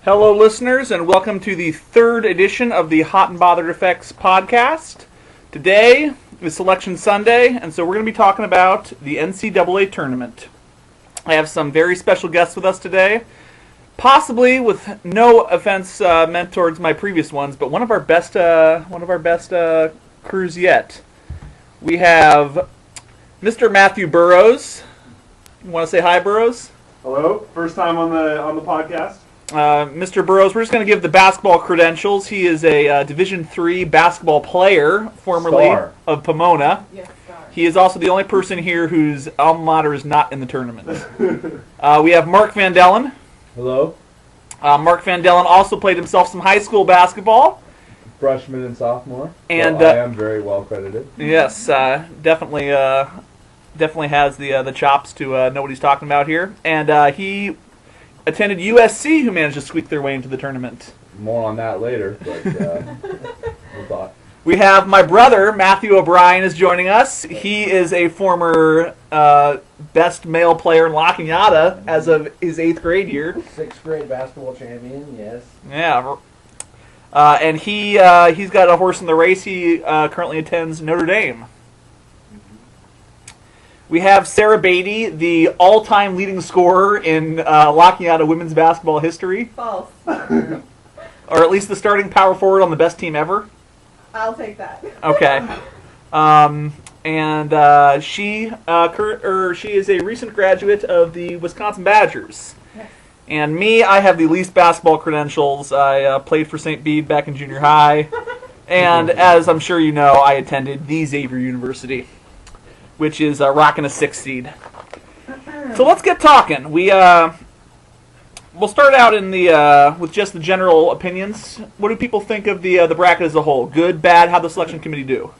Hello, listeners, and welcome to the third edition of the Hot and Bothered Effects podcast. Today is Selection Sunday, and so we're going to be talking about the NCAA tournament. I have some very special guests with us today, possibly with no offense meant towards my previous ones, but one of our best crews yet. We have Mr. Matthew Burrows. You want to say hi, Burrows? Hello, first time on the podcast. Mr. Burrows, we're just going to give the basketball credentials. He is a Division III basketball player, formerly Star. of Pomona. Yes, star. He is also the only person here whose alma mater is not in the tournament. We have Mark Van Dellen. Hello. Mark Van Dellen also played himself some high school basketball. Freshman and sophomore. And so I am very well credited. Yes, definitely has the chops to know what he's talking about here. And he attended USC, who managed to squeak their way into the tournament. More on that later, but we'll talk. We have my brother, Matthew O'Brien, is joining us. He is a former best male player in La Cañada as of his 8th grade year. 6th grade basketball champion, yes. Yeah. And he's got a horse in the race. He currently attends Notre Dame. We have Sarah Beatty, the all-time leading scorer in La Cañada women's basketball history. False. Or at least the starting power forward on the best team ever. I'll take that. Okay. She is a recent graduate of the Wisconsin Badgers. Yes. And me, I have the least basketball credentials. I played for St. Bede back in junior high. And as I'm sure you know, I attended the Xavier University, which is rocking a 6th seed. So let's get talking. We'll start out in with just the general opinions. What do people think of the bracket as a whole? Good, bad? How'd the selection committee do?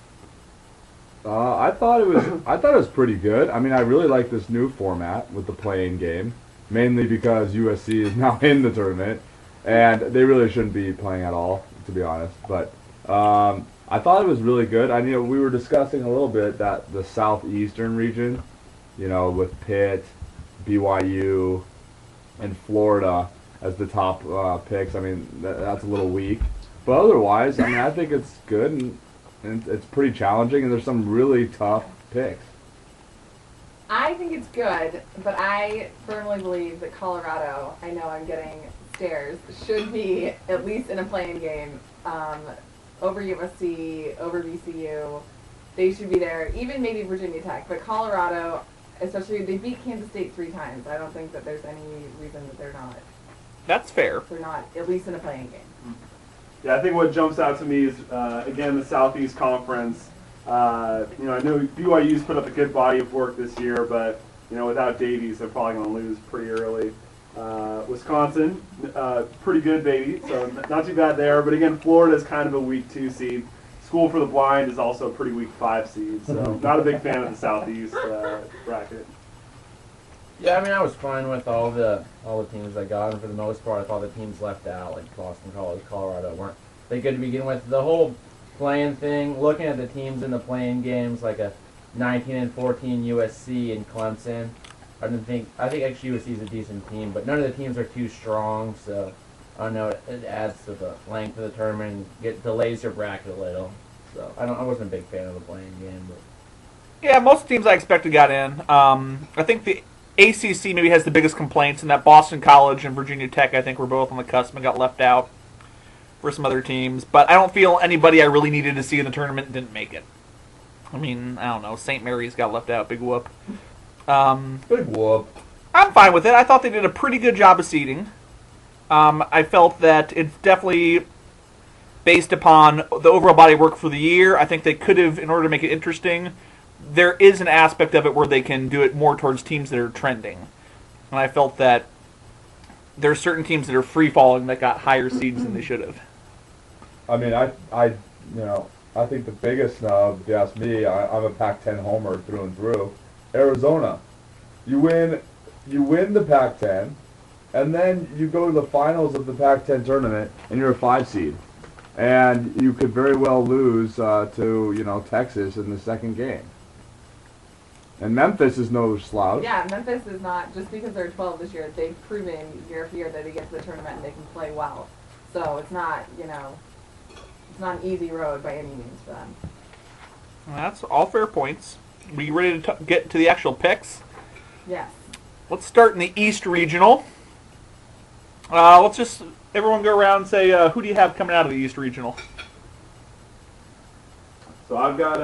I thought it was pretty good. I mean, I really like this new format with the play-in game, mainly because USC is now in the tournament, and they really shouldn't be playing at all, to be honest. But I thought it was really good. We were discussing a little bit that the southeastern region, with Pitt, BYU, and Florida as the top picks. I mean, that's a little weak. But otherwise, I think it's good, and it's pretty challenging, and there's some really tough picks. I think it's good, but I firmly believe that Colorado, I know I'm getting stares, should be at least in a playing game over USC, over VCU. They should be there, even maybe Virginia Tech. But Colorado, especially, they beat Kansas State 3 times. I don't think that there's any reason that they're not. That's fair. They're not, at least in a playing game. Yeah, I think what jumps out to me is, again, the Southeast Conference. I know BYU's put up a good body of work this year, but, without Davies, they're probably going to lose pretty early. Wisconsin, pretty good, baby, so not too bad there. But again, Florida is kind of a weak 2 seed. School for the Blind is also a pretty weak 5 seed, so not a big fan of the Southeast bracket. Yeah, I was fine with all the teams I got, and for the most part, I thought the teams left out, like Boston College, Colorado, weren't they good to begin with. The whole playing thing, looking at the teams in the playing games, like a 19-14 USC and Clemson. I think actually USC is a decent team, but none of the teams are too strong, so I don't know, it adds to the length of the tournament and delays your bracket a little. So I wasn't a big fan of the playing game. But. Yeah, most teams I expected got in. I think the ACC maybe has the biggest complaints, and that Boston College and Virginia Tech, I think, were both on the cusp and got left out for some other teams. But I don't feel anybody I really needed to see in the tournament didn't make it. I mean, I don't know, St. Mary's got left out, big whoop. Big whoop. I'm fine with it. I thought they did a pretty good job of seeding. I felt that it's definitely based upon the overall body of work for the year. I think they could have, in order to make it interesting, there is an aspect of it where they can do it more towards teams that are trending. And I felt that there are certain teams that are free-falling that got higher seeds than they should have. I mean, I think the biggest snub, if you ask me, I'm a Pac-10 homer through and through. Arizona, you win the Pac-10, and then you go to the finals of the Pac-10 tournament, and you're a 5 seed, and you could very well lose to Texas in the second game. And Memphis is no slouch. Yeah, Memphis is not, just because they're 12 this year, they've proven year after year that they get to the tournament and they can play well. So it's not, it's not an easy road by any means for them. That's all fair points. We ready to get to the actual picks? Yes. Let's start in the East Regional. Let's just, everyone go around and say, who do you have coming out of the East Regional? So I've got,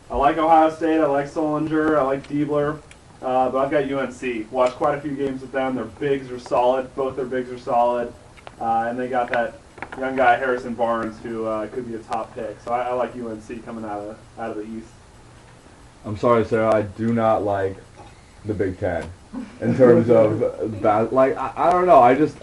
I like Ohio State, I like Solinger, I like Diebler, but I've got UNC. Watched quite a few games with them. Their bigs are solid. Both their bigs are solid. And they got that young guy, Harrison Barnes, who could be a top pick. So I like UNC coming out of the East. I'm sorry, Sarah. I do not like the Big Ten in terms of that. Like I don't know. I just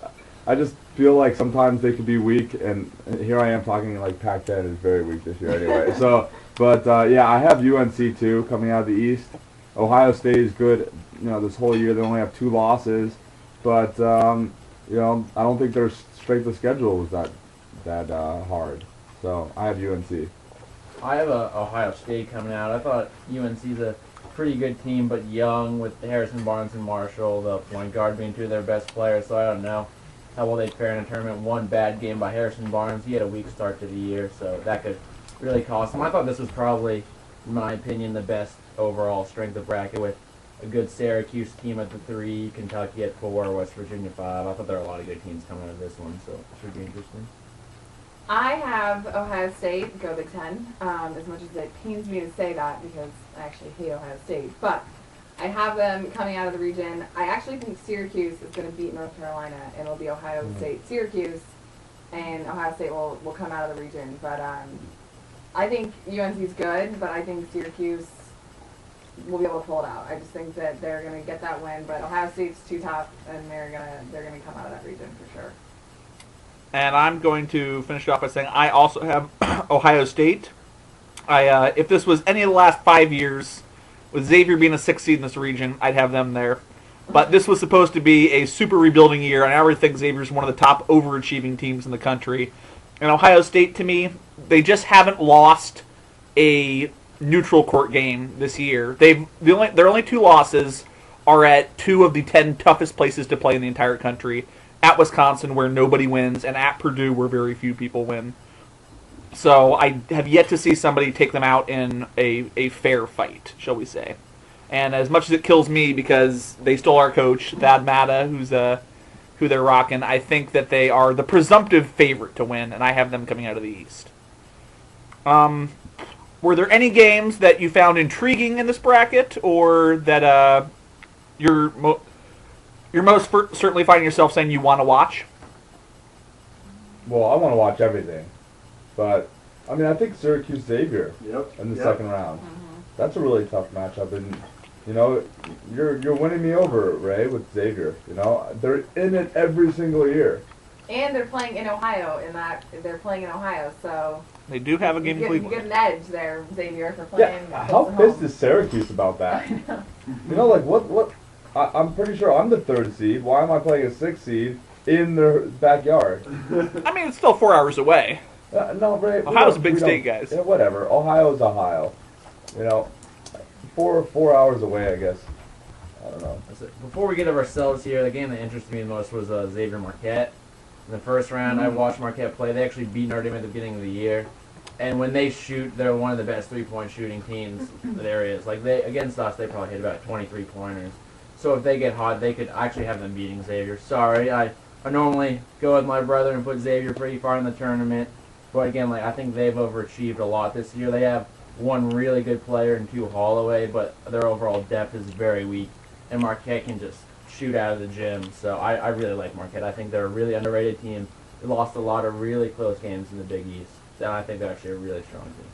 feel like sometimes they could be weak, and here I am talking like Pac-10 is very weak this year anyway. So, but yeah, I have UNC too coming out of the East. Ohio State is good. This whole year they only have 2 losses, but I don't think their strength of schedule was that hard. So I have UNC. I have Ohio State coming out. I thought UNC's a pretty good team, but young with Harrison Barnes and Marshall, the point guard being 2 of their best players. So I don't know how well they fare in a tournament. One bad game by Harrison Barnes. He had a weak start to the year, so that could really cost him. I thought this was probably, in my opinion, the best overall strength of bracket with a good Syracuse team at the 3, Kentucky at 4, West Virginia 5. I thought there were a lot of good teams coming out of this one, so it should be interesting. I have Ohio State, go Big Ten, as much as it pains me to say that because I actually hate Ohio State. But I have them coming out of the region. I actually think Syracuse is going to beat North Carolina, and it'll be Ohio State-Syracuse, and Ohio State will come out of the region. But I think UNC's good, but I think Syracuse will be able to pull it out. I just think that they're going to get that win, but Ohio State's too tough, and they're gonna come out of that region for sure. And I'm going to finish it off by saying I also have Ohio State. If this was any of the last 5 years, with Xavier being a 6th seed in this region, I'd have them there. But this was supposed to be a super rebuilding year, and I already think Xavier's one of the top overachieving teams in the country. And Ohio State, to me, they just haven't lost a neutral court game this year. Their only 2 losses are at 2 of the 10 toughest places to play in the entire country. At Wisconsin, where nobody wins, and at Purdue, where very few people win. So I have yet to see somebody take them out in a fair fight, shall we say. And as much as it kills me because they stole our coach, Thad Matta, who they're rocking, I think that they are the presumptive favorite to win, and I have them coming out of the East. Were there any games that you found intriguing in this bracket, or that you're most certainly finding yourself saying you want to watch? Well, I want to watch everything, but I think Syracuse Xavier in the second round. That's a really tough matchup, and you're winning me over, Ray, with Xavier. They're in it every single year. And they're playing in Ohio. So They do have a game in Cleveland. You get an edge there, Xavier, for playing. Yeah, how pissed is Syracuse about that? What? I'm pretty sure I'm the 3rd seed. Why am I playing a 6th seed in their backyard? It's still 4 hours away. No, Ray. Ohio's a big state, guys. Yeah, whatever. Ohio's Ohio. 4 hours away, I guess. I don't know. Before we get of ourselves here, the game that interested me the most was Xavier Marquette. In the first round, I watched Marquette play. They actually beat Notre Dame at the beginning of the year. And when they shoot, they're one of the best 3-point shooting teams there is. Against us, they probably hit about 23 pointers. So if they get hot, they could actually have them beating Xavier. Sorry, I normally go with my brother and put Xavier pretty far in the tournament. But again, I think they've overachieved a lot this year. They have one really good player in 2 Holloway, but their overall depth is very weak. And Marquette can just shoot out of the gym. So I really like Marquette. I think they're a really underrated team. They lost a lot of really close games in the Big East. And I think they're actually a really strong team.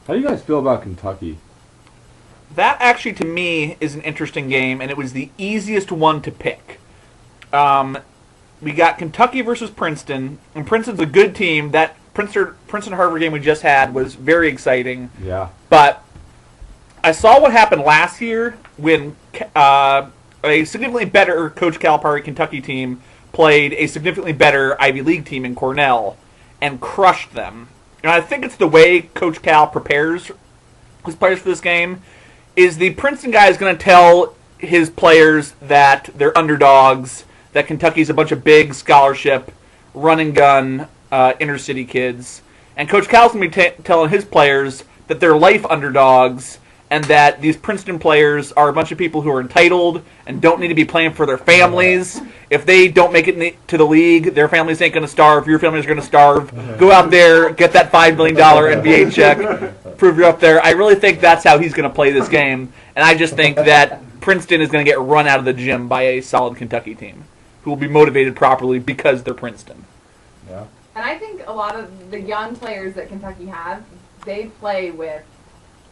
How do you guys feel about Kentucky? That actually, to me, is an interesting game, and it was the easiest one to pick. We got Kentucky versus Princeton, and Princeton's a good team. That Princeton-Harvard game we just had was very exciting. Yeah. But I saw what happened last year when a significantly better Coach Calipari Kentucky team played a significantly better Ivy League team in Cornell and crushed them. And I think it's the way Coach Cal prepares his players for this game, is the Princeton guy is going to tell his players that they're underdogs, that Kentucky's a bunch of big scholarship, run and gun, inner city kids. And Coach Cal's going to be telling his players that they're life underdogs and that these Princeton players are a bunch of people who are entitled and don't need to be playing for their families. If they don't make it to the league, their families ain't going to starve. Your families are going to starve. Go out there, get that $5 million NBA check, prove you're up there. I really think that's how he's going to play this game. And I just think that Princeton is going to get run out of the gym by a solid Kentucky team who will be motivated properly because they're Princeton. Yeah. And I think a lot of the young players that Kentucky has, they play with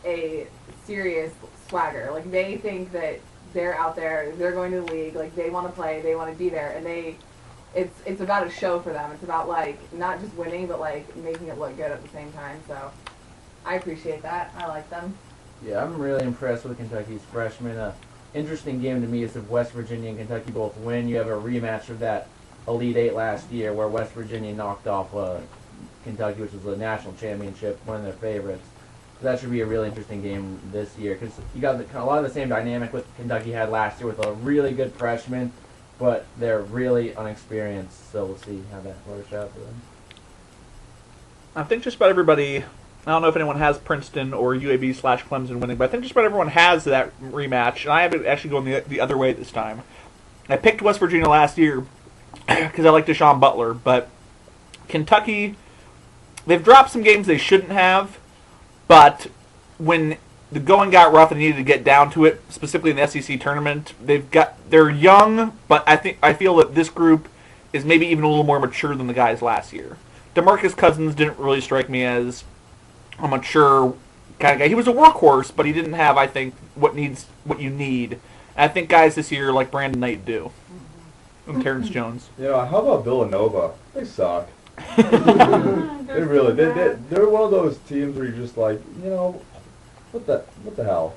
a serious swagger. Like, they think that they're out there, they're going to the league, like, they want to play, they want to be there, and it's about a show for them. It's about, like, not just winning, but, like, making it look good at the same time. So I appreciate that. I like them. Yeah, I'm really impressed with Kentucky's freshmen. Interesting game to me is if West Virginia and Kentucky both win, you have a rematch of that Elite Eight last year where West Virginia knocked off Kentucky, which was a national championship, one of their favorites. So that should be a really interesting game this year because you got a lot of the same dynamic with Kentucky had last year with a really good freshman, but they're really unexperienced. So we'll see how that works out for them. I think just about everybody, I don't know if anyone has Princeton or UAB/Clemson winning, but I think just about everyone has that rematch, and I have it actually going the other way this time. I picked West Virginia last year because I like Deshaun Butler, but Kentucky, they've dropped some games they shouldn't have, but when the going got rough and they needed to get down to it, specifically in the SEC tournament, they're young, but I feel that this group is maybe even a little more mature than the guys last year. DeMarcus Cousins didn't really strike me as a mature kind of guy. He was a workhorse, but he didn't have, I think, what you need. And I think guys this year like Brandon Knight do. And Terrence Jones. Yeah, how about Villanova? They suck. They really, they're one of those teams where you're just like, what the hell?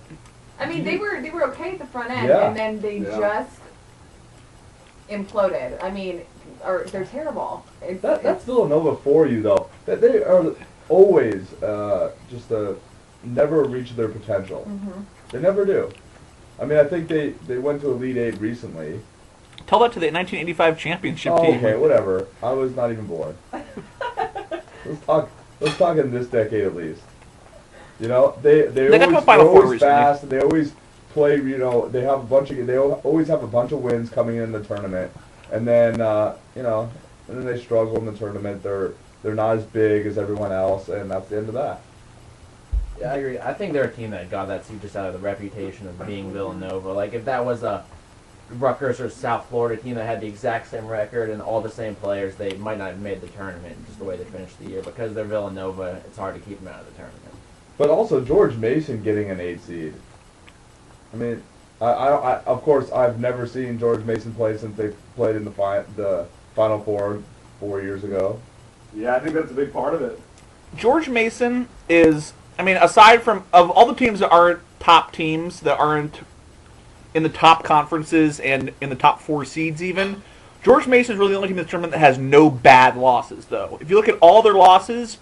I mean, they were okay at the front end, Yeah. and then they just imploded. I mean, they're terrible. That's Villanova for you, though. They are always never reach their potential. Mm-hmm. They never do. I mean, I think they went to Elite Eight recently. Tell that to the 1985 championship team. Okay, whatever. I was not even born. Let's talk in this decade at least. They got to a Final Four always recently. fast. They always play. They always have a bunch of wins coming in the tournament, and then and then they struggle in the tournament. They're not as big as everyone else, and that's the end of that. Yeah, I agree. I think they're a team that got that seed just out of the reputation of being Villanova. Like, if that was a Rutgers or South Florida team that had the exact same record and all the same players, they might not have made the tournament just the way they finished the year. Because they're Villanova, it's hard to keep them out of the tournament. But also George Mason getting an 8 seed. I mean, I of course I've never seen George Mason play since they played in the Final Four 4 years ago. Yeah, I think that's a big part of it. George Mason is, I mean, aside from, of all the teams that aren't top teams, that aren't in the top conferences and in the top 4 seeds even, George Mason is really the only team in this tournament that has no bad losses, though. If you look at all their losses,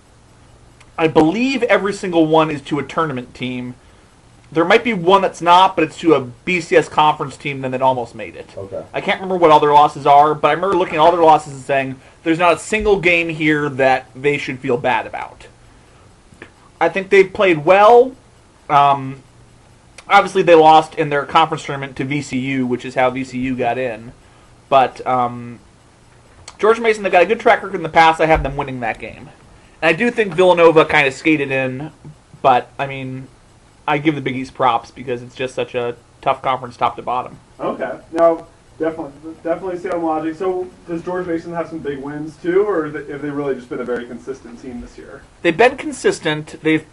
I believe every single one is to a tournament team. There might be one that's not, but it's to a BCS conference team that almost made it. Okay. I can't remember what all their losses are, but I remember looking at all their losses and saying, there's not a single game here that they should feel bad about. I think they've played well. Obviously, they lost in their conference tournament to VCU, which is how VCU got in. But George Mason, they've got a good track record in the past. I have them winning that game. And I do think Villanova kind of skated in, but, I mean, I give the Big East props because it's just such a tough conference top to bottom. Okay. Now, definitely sound logic. So, does George Mason have some big wins, too, or have they really just been a very consistent team this year? They've been consistent. They've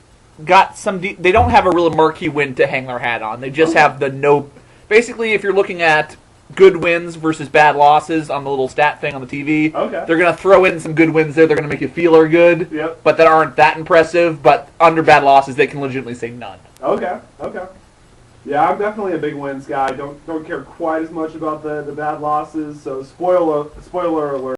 got some. They don't have a real marquee win to hang their hat on. They just have the no. Basically, if you're looking at good wins versus bad losses on the little stat thing on the TV, Okay. they're going to throw in some good wins there. They're going to make you feel are good, Yep. but that aren't that impressive. But under bad losses, they can legitimately say none. Okay. Yeah, I'm definitely a big wins guy. Don't care quite as much about the bad losses. So spoiler alert.